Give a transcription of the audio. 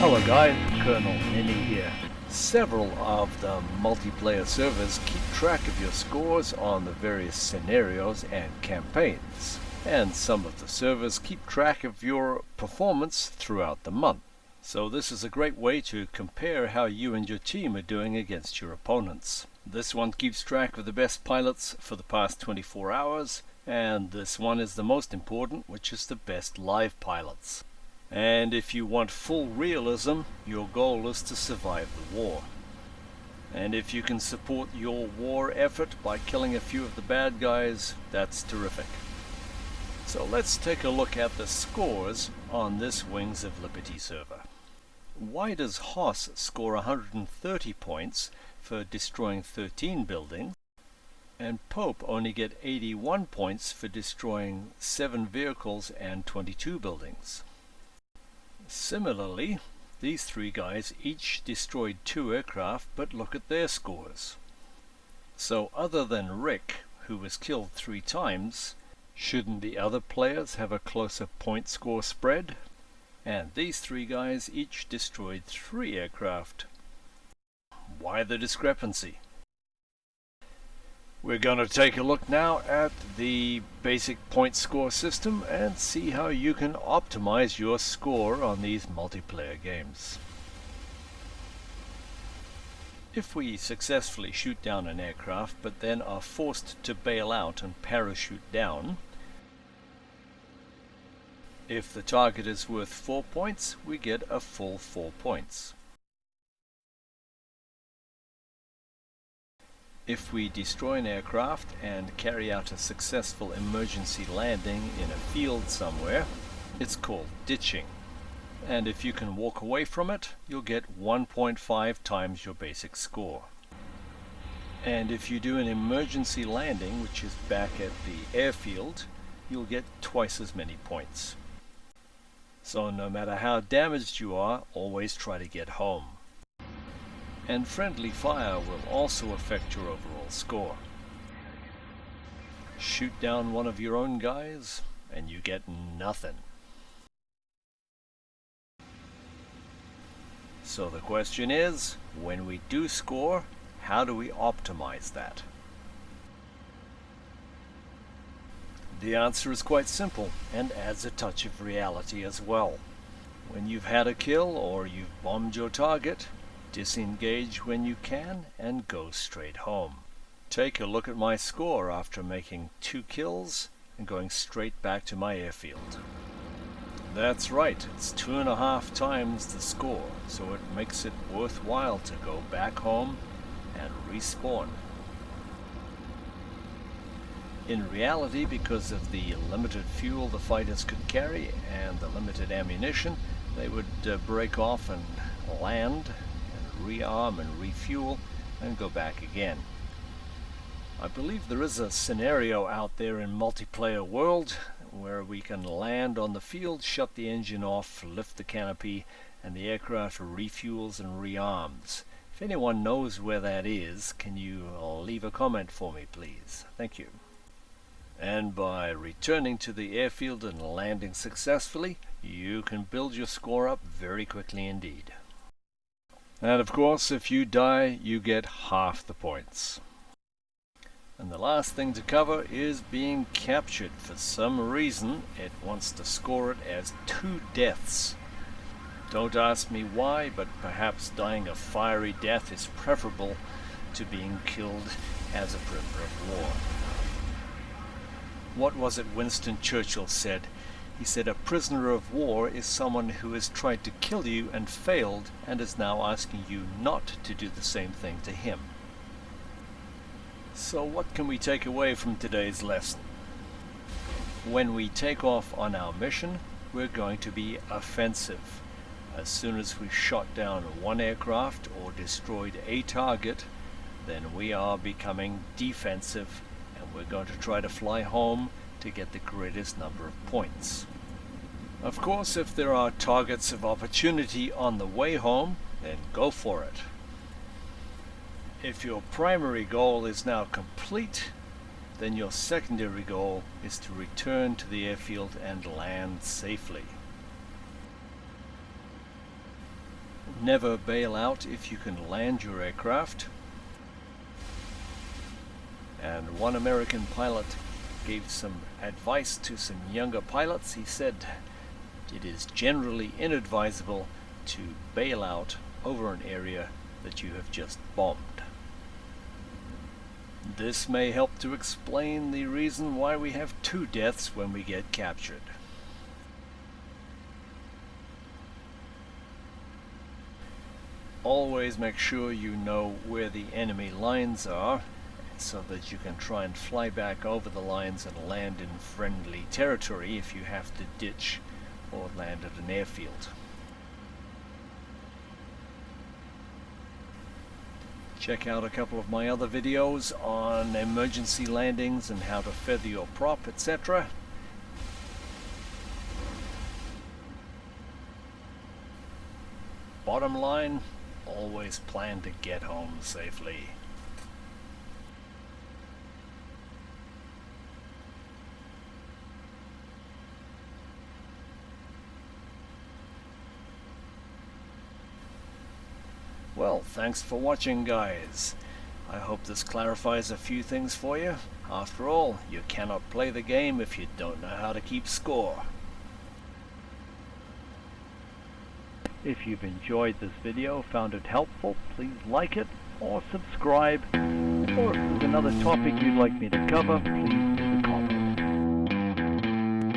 Hello guys, Colonel Ninny here. Several of the multiplayer servers keep track of your scores on the various scenarios and campaigns, and some of the servers keep track of your performance throughout the month. So this is a great way to compare how you and your team are doing against your opponents. This one keeps track of the best pilots for the past 24 hours, and this one is the most important, which is the best live pilots. And if you want full realism, your goal is to survive the war. And if you can support your war effort by killing a few of the bad guys, that's terrific. So let's take a look at the scores on this Wings of Liberty server. Why does Hoss score 130 points for destroying 13 buildings, and Pope only get 81 points for destroying 7 vehicles and 22 buildings? Similarly, these three guys each destroyed 2 aircraft, but look at their scores. So other than Rick, who was killed 3 times, shouldn't the other players have a closer point score spread? And these 3 guys each destroyed 3 aircraft. Why the discrepancy? We're going to take a look now at the basic point score system and see how you can optimize your score on these multiplayer games. If we successfully shoot down an aircraft but then are forced to bail out and parachute down, if the target is worth 4 points, we get a full 4 points. If we destroy an aircraft and carry out a successful emergency landing in a field somewhere, it's called ditching. And if you can walk away from it, you'll get 1.5 times your basic score. And if you do an emergency landing, which is back at the airfield, you'll get twice as many points. So no matter how damaged you are, always try to get home. And friendly fire will also affect your overall score. Shoot down one of your own guys, and you get nothing. So the question is, when we do score, how do we optimize that? The answer is quite simple, and adds a touch of reality as well. When you've had a kill or you've bombed your target, disengage when you can and go straight home. Take a look at my score after making 2 kills and going straight back to my airfield. That's right, it's 2.5 times the score, so it makes it worthwhile to go back home and respawn. In reality, because of the limited fuel the fighters could carry and the limited ammunition, they would break off and land, rearm and refuel, and go back again. I believe there is a scenario out there in multiplayer world where we can land on the field, shut the engine off, lift the canopy, and the aircraft refuels and rearms. If anyone knows where that is, can you leave a comment for me, please? Thank you. And by returning to the airfield and landing successfully, you can build your score up very quickly indeed. And of course, if you die, you get half the points. And the last thing to cover is being captured. For some reason, it wants to score it as 2 deaths. Don't ask me why, but perhaps dying a fiery death is preferable to being killed as a prisoner of war. What was it Winston Churchill said? He said, a prisoner of war is someone who has tried to kill you and failed and is now asking you not to do the same thing to him. So what can we take away from today's lesson? When we take off on our mission, we're going to be offensive. As soon as we've shot down 1 aircraft or destroyed a target, then we are becoming defensive, and we're going to try to fly home to get the greatest number of points. Of course, if there are targets of opportunity on the way home, then go for it. If your primary goal is now complete, then your secondary goal is to return to the airfield and land safely. Never bail out if you can land your aircraft. And one American pilot gave some advice to some younger pilots. He said, it is generally inadvisable to bail out over an area that you have just bombed. This may help to explain the reason why we have 2 deaths when we get captured. Always make sure you know where the enemy lines are, so that you can try and fly back over the lines and land in friendly territory if you have to ditch or land at an airfield. Check out a couple of my other videos on emergency landings and how to feather your prop, etc. Bottom line, always plan to get home safely. Well, thanks for watching, guys. I hope this clarifies a few things for you. After all, you cannot play the game if you don't know how to keep score. If you've enjoyed this video, found it helpful, please like it or subscribe. Or if there's another topic you'd like me to cover, please